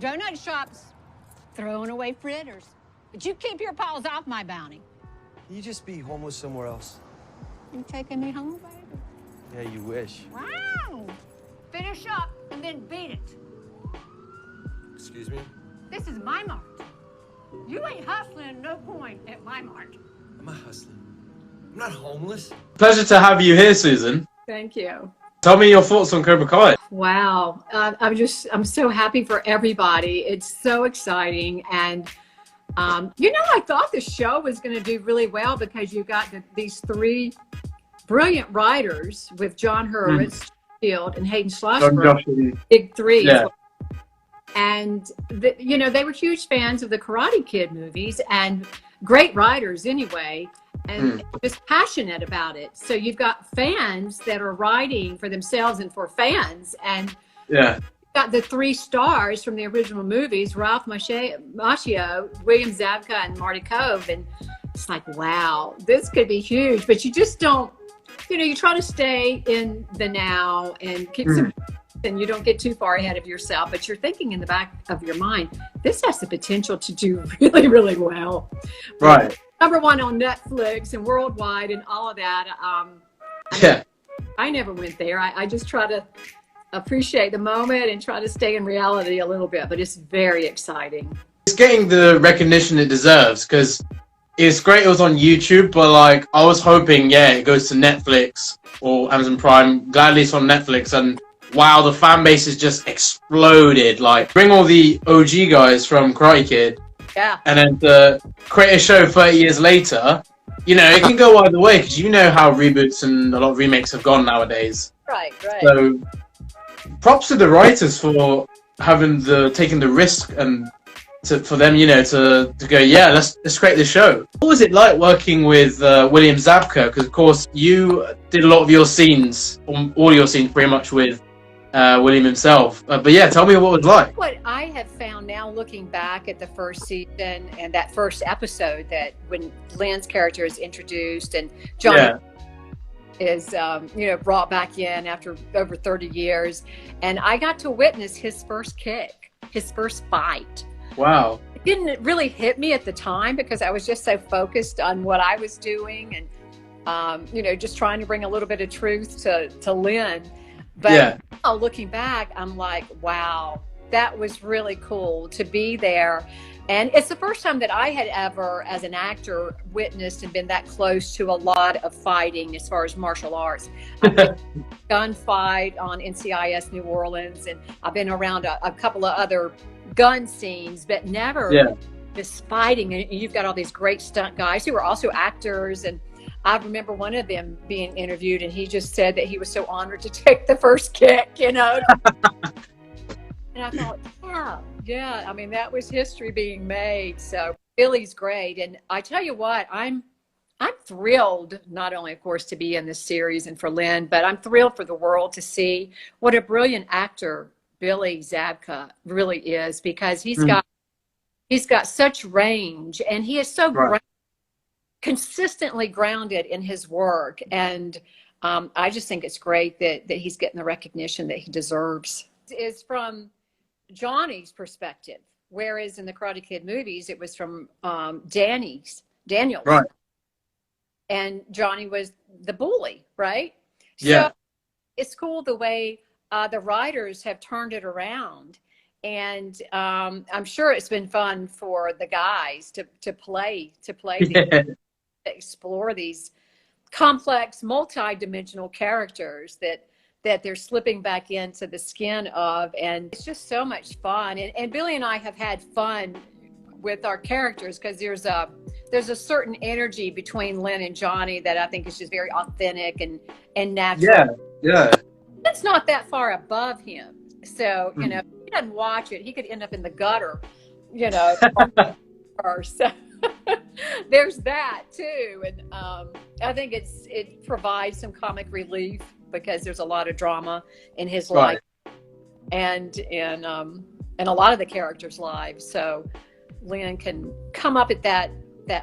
donut shops throwing away fritters. But you keep your paws off my bounty. You just be homeless somewhere else. You taking me home, baby? Yeah, you wish. Wow! Finish up and then beat it. Excuse me? This is my mart. You ain't hustling no point at my mart. I'm not hustling. I'm not homeless. Pleasure to have you here, Susan. Thank you. Tell me your thoughts on Cobra Kai. Wow. I'm so happy for everybody. It's so exciting. And, I thought the show was going to do really well because you got these three brilliant writers with John Hurwitz, Field, and Hayden Schlossberg. Big three. Yeah. And, they were huge fans of the Karate Kid movies and great writers anyway. And just passionate about it. So you've got fans that are writing for themselves and for fans. And yeah, you've got the three stars from the original movies, Ralph Macchio, William Zabka, and Marty Cove. And it's like, wow, this could be huge. But you just don't, you try to stay in the now and keep some, and you don't get too far ahead of yourself. But you're thinking in the back of your mind, this has the potential to do really, really well. Right. #1 on Netflix and worldwide and all of that. I never went there. I just try to appreciate the moment and try to stay in reality a little bit, but it's very exciting. It's getting the recognition it deserves because it's great it was on YouTube, but like I was hoping, it goes to Netflix or Amazon Prime. Gladly it's on Netflix, and wow, the fan base has just exploded. Like, bring all the OG guys from Karate Kid. Yeah. And then to create a show 30 years later, it can go either way because how reboots and a lot of remakes have gone nowadays. Right. So props to the writers for taking the risk and for them, to go, let's create this show. What was it like working with William Zabka? Because of course you did a lot of your scenes, all your scenes pretty much with William himself. But tell me what it was like. What I have found now looking back at the first season and that first episode, that when Lynn's character is introduced and John is, brought back in after over 30 years. And I got to witness his first kick, his first fight. Wow. It didn't really hit me at the time because I was just so focused on what I was doing and, just trying to bring a little bit of truth to Lynn. But looking back, I'm like, wow, that was really cool to be there. And it's the first time that I had ever, as an actor, witnessed and been that close to a lot of fighting as far as martial arts. I've been gunfight on NCIS New Orleans, and I've been around a couple of other gun scenes, but never this fighting. And you've got all these great stunt guys who are also actors, and I remember one of them being interviewed, and he just said that he was so honored to take the first kick, And I thought, yeah, I mean, that was history being made. So Billy's great. And I tell you what, I'm thrilled, not only, of course, to be in this series and for Lynn, but I'm thrilled for the world to see what a brilliant actor Billy Zabka really is, because he's got such range, and he is so consistently grounded in his work. And I just think it's great that he's getting the recognition that he deserves. It's from Johnny's perspective, whereas in the Karate Kid movies, it was from Daniel's. Right. And Johnny was the bully, right? Yeah. So it's cool the way the writers have turned it around. And I'm sure it's been fun for the guys to play explore these complex, multi-dimensional characters that they're slipping back into the skin of. And it's just so much fun. And Billy and I have had fun with our characters because there's a certain energy between Lynn and Johnny that I think is just very authentic and natural. Yeah. It's not that far above him. So, if he doesn't watch it, he could end up in the gutter, so there's that too. And I think it provides some comic relief because there's a lot of drama in his life and in a lot of the characters' lives. So Lynn can come up at that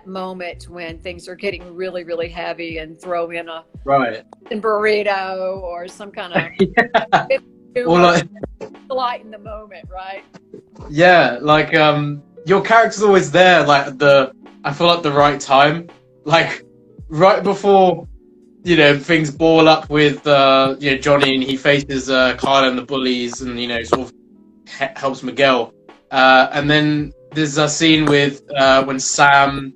moment when things are getting really, really heavy and throw in a burrito or some kind of lighten the moment, right? Yeah, like your character's always there, like I feel like the right time, like right before things ball up with Johnny, and he faces Kyle and the bullies, and sort of helps Miguel, and then there's a scene with when Sam,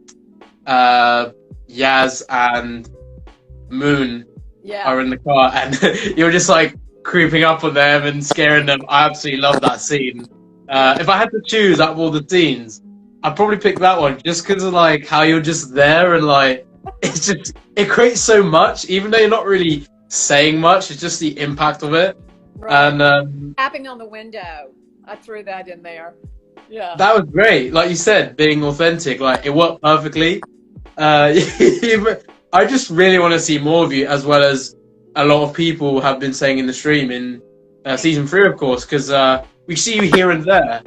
Yaz, and Moon are in the car, and you're just like creeping up on them and scaring them. I absolutely love that scene. If I had to choose out of all the scenes, I'd probably pick that one just because of like how you're just there, and like it creates so much, even though you're not really saying much. It's just the impact of it. Right. And tapping on the window, I threw that in there. Yeah, that was great. Like you said, being authentic, like it worked perfectly. I just really want to see more of you, as well as a lot of people have been saying in the stream in season 3, of course, because we see you here and there.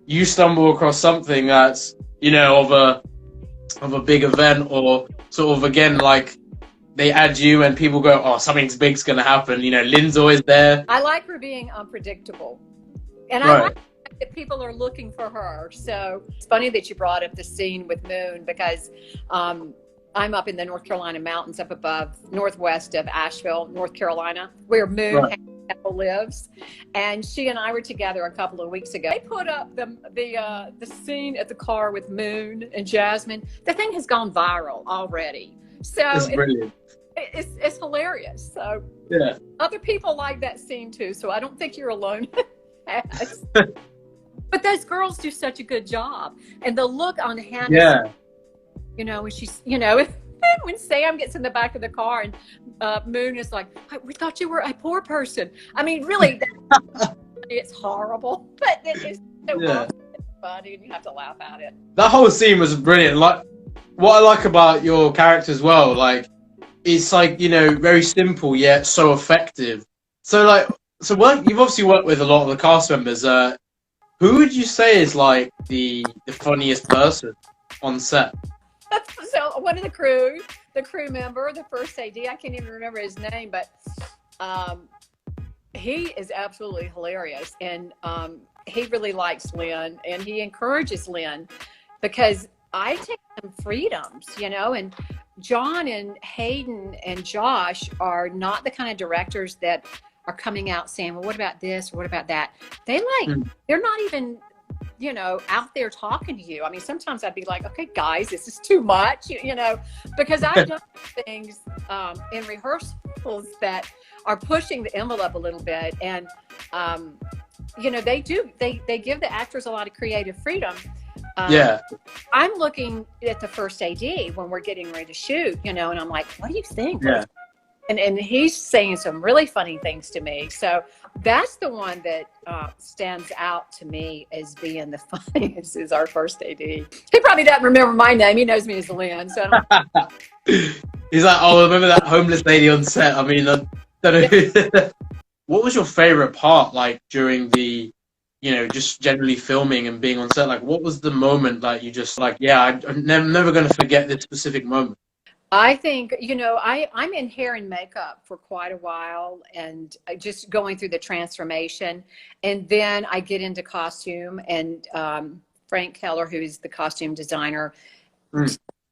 You stumble across something that's of a big event, or sort of, again, like they add you and people go, oh, something's big's gonna happen. Lynn's always there. I like her being unpredictable, and right. I like that people are looking for her. So it's funny that you brought up the scene with Moon, because I'm up in the North Carolina mountains, up above northwest of Asheville, North Carolina, where Moon lives, and she and I were together a couple of weeks ago. They put up the scene at the car with Moon and Jasmine. The thing has gone viral already, so it's brilliant. It's hilarious. So yeah, other people like that scene too, so I don't think you're alone. But those girls do such a good job, and the look on Hannah, when she's when Sam gets in the back of the car and Moon is like, we thought you were a poor person. I mean, really, it's horrible, but it is so funny, and you have to laugh at it. That whole scene was brilliant. Like, what I like about your character as well, like, it's like, very simple yet so effective. So you've obviously worked with a lot of the cast members. Who would you say is like the funniest person on set? So one of the crew member, the first AD, I can't even remember his name, but he is absolutely hilarious, and he really likes Lynn, and he encourages Lynn, because I take some freedoms, and John and Hayden and Josh are not the kind of directors that are coming out saying, well, what about this or what about that? They're not even out there talking to you. I mean, sometimes I'd be like, okay, guys, this is too much, because I've done things in rehearsals that are pushing the envelope a little bit. And, they give the actors a lot of creative freedom. I'm looking at the first AD when we're getting ready to shoot, and I'm like, what do you think? Yeah. And he's saying some really funny things to me. So that's the one that stands out to me as being the funniest, is our first AD. He probably doesn't remember my name. He knows me as Lynn. So he's like, oh, remember that homeless lady on set? I mean, I don't know. What was your favorite part, like, during the, just generally filming and being on set? Like, what was the moment that you just like, I'm never going to forget this specific moment? I think, I'm in hair and makeup for quite a while, and just going through the transformation. And then I get into costume, and Frank Keller, who is the costume designer,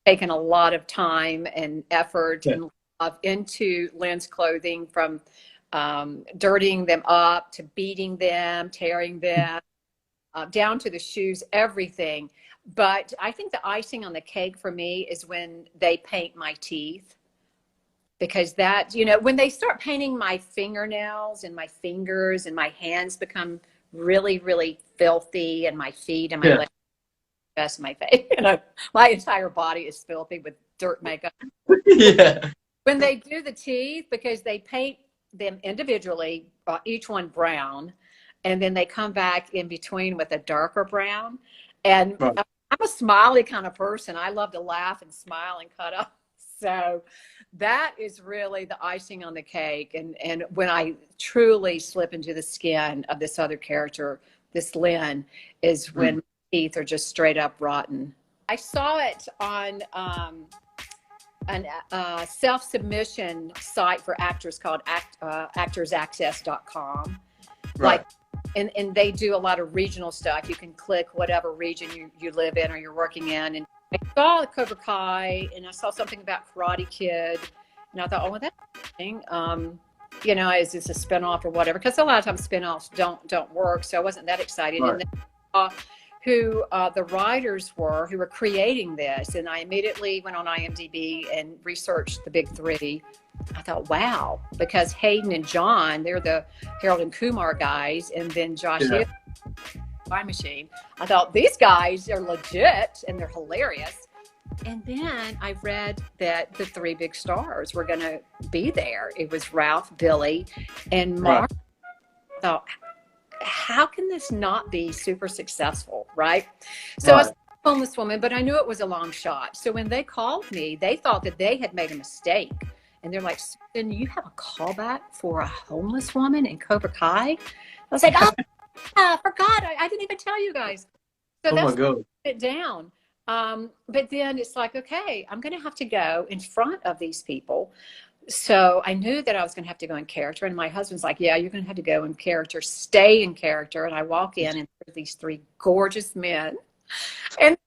taken a lot of time and effort and love into Lynn's clothing, from dirtying them up to beating them, tearing them, down to the shoes, everything. But I think the icing on the cake for me is when they paint my teeth, because that, when they start painting my fingernails and my fingers, and my hands become really, really filthy, and my feet and my legs, that's my face. My entire body is filthy with dirt makeup. When they do the teeth, because they paint them individually, each one brown, and then they come back in between with a darker brown. And I'm a smiley kind of person. I love to laugh and smile and cut up. So that is really the icing on the cake. And when I truly slip into the skin of this other character, this Lynn, is when my teeth are just straight up rotten. I saw it on a self-submission site for actors called actorsaccess.com. Like, and they do a lot of regional stuff. You can click whatever region you live in or you're working in. And I saw Cobra Kai, and I saw something about Karate Kid, and I thought, oh, well, that's interesting. You know, is this a spinoff or whatever? Because a lot of times spinoffs don't work, so I wasn't that excited. Right. And then I saw who the writers were who were creating this, and I immediately went on IMDb and researched the big three. I thought, wow, because Hayden and John, they're the Harold and Kumar guys, and then Josh Hill, Time Machine. I thought, these guys are legit and they're hilarious. And then I read that the three big stars were going to be there. It was Ralph, Billy, and Mark. Right. I thought, how can this not be super successful, right? So I was a homeless woman, but I knew it was a long shot. So when they called me, they thought that they had made a mistake. And they're like, Susan, you have a callback for a homeless woman in Cobra Kai? I was like, oh, I forgot. I didn't even tell you guys. So that's it down. But then it's like, okay, I'm going to have to go in front of these people. So I knew that I was going to have to go in character. And my husband's like, yeah, you're going to have to go in character, stay in character. And I walk in and there's these three gorgeous men. And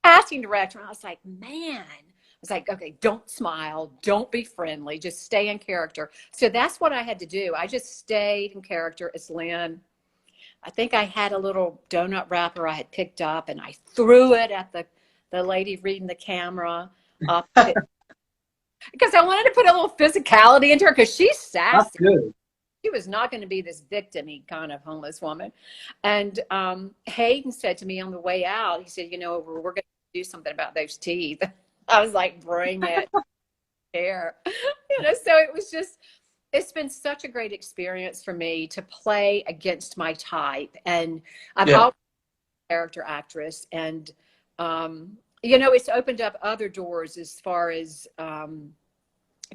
casting director, and I was like, man. I was like, okay, don't smile, don't be friendly, just stay in character. So that's what I had to do. I just stayed in character as Lynn. I think I had a little donut wrapper I had picked up, and I threw it at the lady reading the camera. Because I wanted to put a little physicality into her, because she's sassy. That's good. She was not going to be this victim-y kind of homeless woman. And Hayden said to me on the way out, he said, you know, we're going to do something about those teeth. I was like, bring it here. You know, so it was just, it's been such a great experience for me to play against my type. And I've always been a character actress. And, you know, it's opened up other doors as far as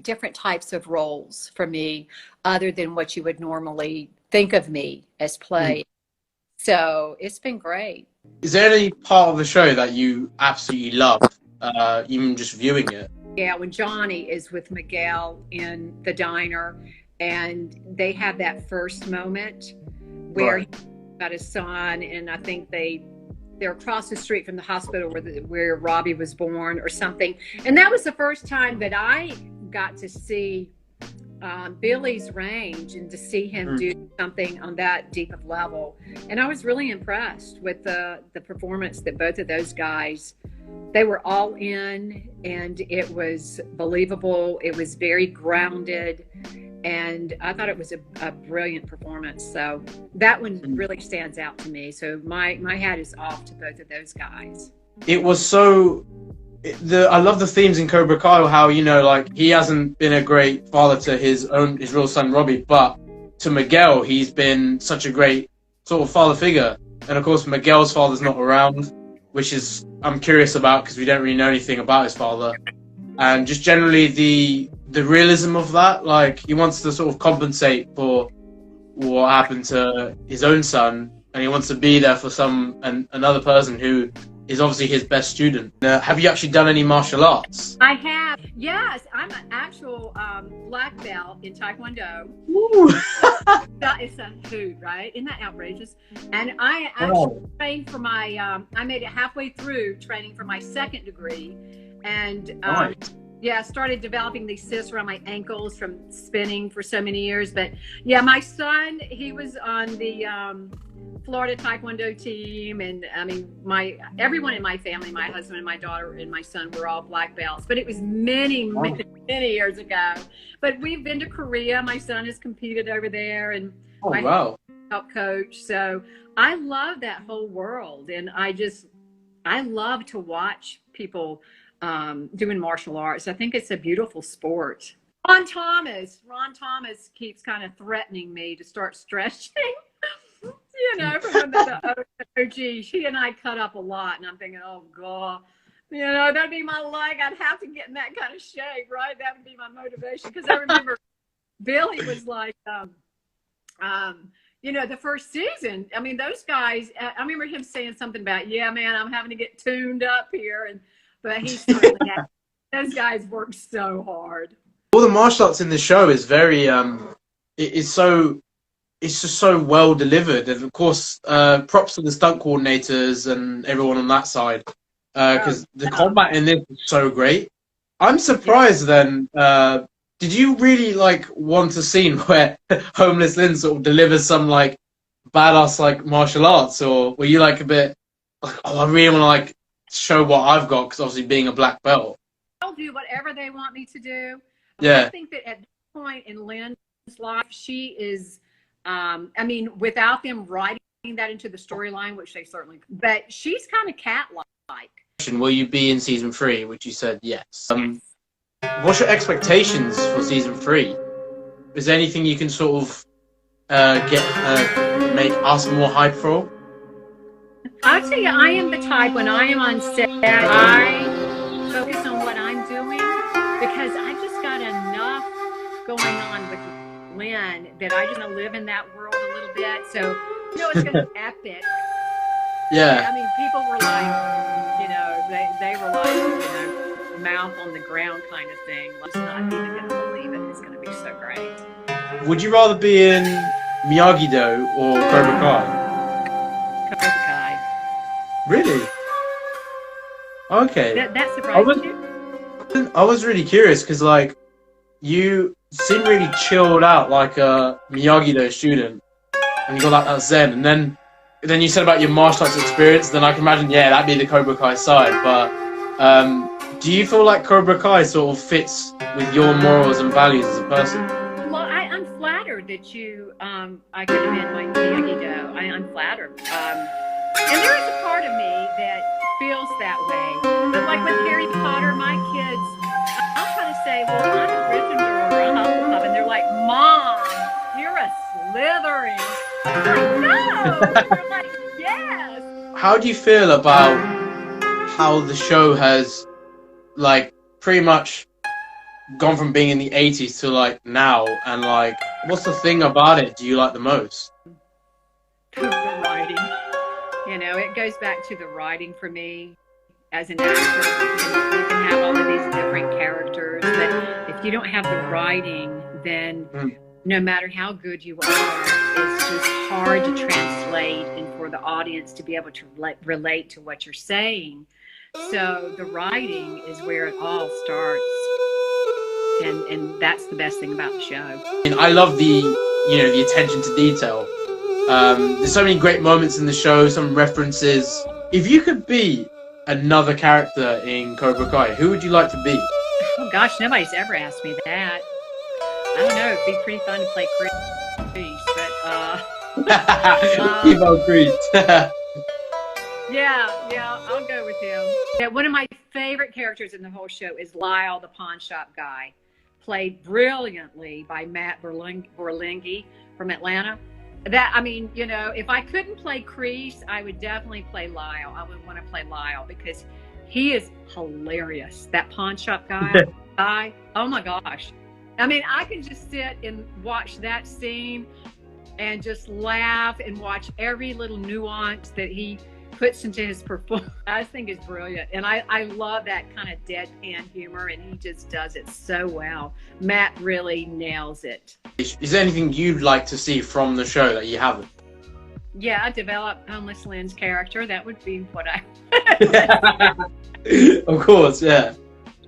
different types of roles for me, other than what you would normally think of me as play. So it's been great. Is there any part of the show that you absolutely love? Even just viewing it. Yeah, when Johnny is with Miguel in the diner and they have that first moment where he's got his son, and I think they're across the street from the hospital where Robbie was born or something. And that was the first time that I got to see Billy's range and to see him do something on that deep of level. And I was really impressed with the performance that both of those guys, they were all in, and it was believable. It was very grounded, and I thought it was a brilliant performance. So that one really stands out to me. So my hat is off to both of those guys. It was so... I love the themes in Cobra Kai, how, you know, like, he hasn't been a great father to his real son Robbie, but to Miguel, he's been such a great sort of father figure. And of course, Miguel's father's not around, which is I'm curious about, because we don't really know anything about his father. And just generally the realism of that, like, he wants to sort of compensate for what happened to his own son, and he wants to be there for another person who is obviously his best student. Have you actually done any martial arts? I have, yes. I'm an actual black belt in Taekwondo. It's a hoot, right? Isn't that outrageous? And I actually trained for my, I made it halfway through training for my second degree. And yeah, I started developing these cysts around my ankles from spinning for so many years. But yeah, my son, he was on the Florida Taekwondo team, and I mean, everyone in my family, my husband and my daughter and my son, were all black belts. But it was many years ago. But we've been to Korea. My son has competed over there, and my help coach. So I love that whole world, and I love to watch people doing martial arts. I think it's a beautiful sport. Ron Thomas keeps kind of threatening me to start stretching. You know, from the OG, he and I cut up a lot, and I'm thinking, oh God, you know, that'd be my leg. I'd have to get in that kind of shape, right? That would be my motivation. Because I remember Billy was like, you know, the first season. I mean, those guys. I remember him saying something about, yeah, man, I'm having to get tuned up here, but he certainly had. Those guys work so hard. All the martial arts in the show is very, it's so it's just so well delivered, and of course, props to the stunt coordinators and everyone on that side, because the combat in this is so great. I'm surprised. Then, did you really like want a scene where homeless Lynn sort of delivers some like badass like martial arts, or were you like a bit like, oh, I really want to like show what I've got, because obviously being a black belt. I'll do whatever they want me to do. Yeah. I think that at this point in Lynn's life, she is, I mean, without them writing that into the storyline, which they certainly, but she's kind of cat-like. Will you be in season 3? Which you said yes. What's your expectations for season 3? Is there anything you can sort of make us more hyped for? I'll tell you, I am the type, when I am on set, I focus on what I'm doing, because I've just got enough going on with Lynn that I just want to live in that world a little bit. So, you know, it's going to be epic. Yeah. I mean, people were like, you know, they were like, you know, mouth on the ground kind of thing. I'm just not even going to believe it. It's going to be so great. Would you rather be in Miyagi-Do or Cobra Kai? Cobra Kai. Really? Okay. That surprised you? I was really curious, because like you seem really chilled out, like a Miyagi-Do student, and you got like that zen, and then you said about your martial arts experience. Then I can imagine, yeah, that'd be the Cobra Kai side. But do you feel like Cobra Kai sort of fits with your morals and values as a person? Well, I'm flattered that you, I could have been like Miyagi-Do. I'm flattered. And there is a part of me that feels that way. But like with Harry Potter, my kids, I'll kind of say, well, I'm a Gryffindor or a Hufflepuff, and they're like, Mom, you're a Slytherin. I'm like, no. They're like, yes. How do you feel about how the show has, like, pretty much gone from being in the 80s to like now, and like, what's the thing about it do you like the most? The writing. You know, it goes back to the writing for me. As an actor, you can have all of these different characters, but if you don't have the writing, then no matter how good you are, it's just hard to translate and for the audience to be able to relate to what you're saying. So the writing is where it all starts, and that's the best thing about the show. And I love the attention to detail. There's so many great moments in the show, some references. If you could be another character in Cobra Kai, who would you like to be? Oh gosh, nobody's ever asked me that. I don't know, it'd be pretty fun to play Kreese, but Evo Kreese. yeah, I'll go with him. Yeah, one of my favorite characters in the whole show is Lyle, the pawn shop guy, played brilliantly by Matt Berlingi from Atlanta. That, I mean, you know, if I couldn't play Kreese, I would definitely play Lyle. I would want to play Lyle because he is hilarious. That pawn shop guy, oh my gosh. I mean, I can just sit and watch that scene and just laugh and watch every little nuance that he puts into his performance. I think it's brilliant. And I love that kind of deadpan humor, and he just does it so well. Matt really nails it. Is there anything you'd like to see from the show that you haven't? Yeah, develop homeless Lynn's character. That would be what I... Of course, yeah.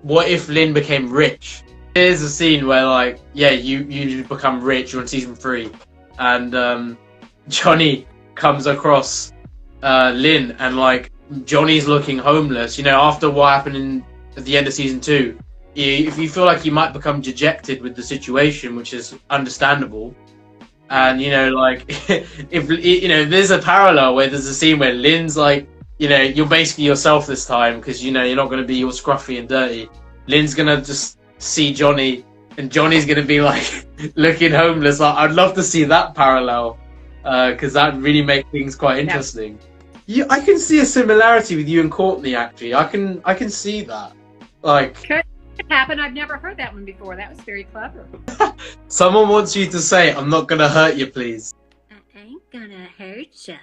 What if Lynn became rich? Here's a scene where, like, yeah, you become rich. You're in season 3. And Johnny comes across Lynn, and like Johnny's looking homeless, you know, after what happened at the end of season 2. If you feel like you might become dejected with the situation, which is understandable, and you know, like if you know, there's a parallel where there's a scene where Lynn's like, you know, you're basically yourself this time, because you know you're not going to be all scruffy and dirty. Lynn's gonna just see Johnny, and Johnny's gonna be like looking homeless. Like, I'd love to see that parallel, because that really make things quite interesting. Yeah, I can see a similarity with you and Courtney. Actually, I can see that. Like, could happen. I've never heard that one before. That was very clever. Someone wants you to say, "I'm not gonna hurt you, please." I ain't gonna hurt ya.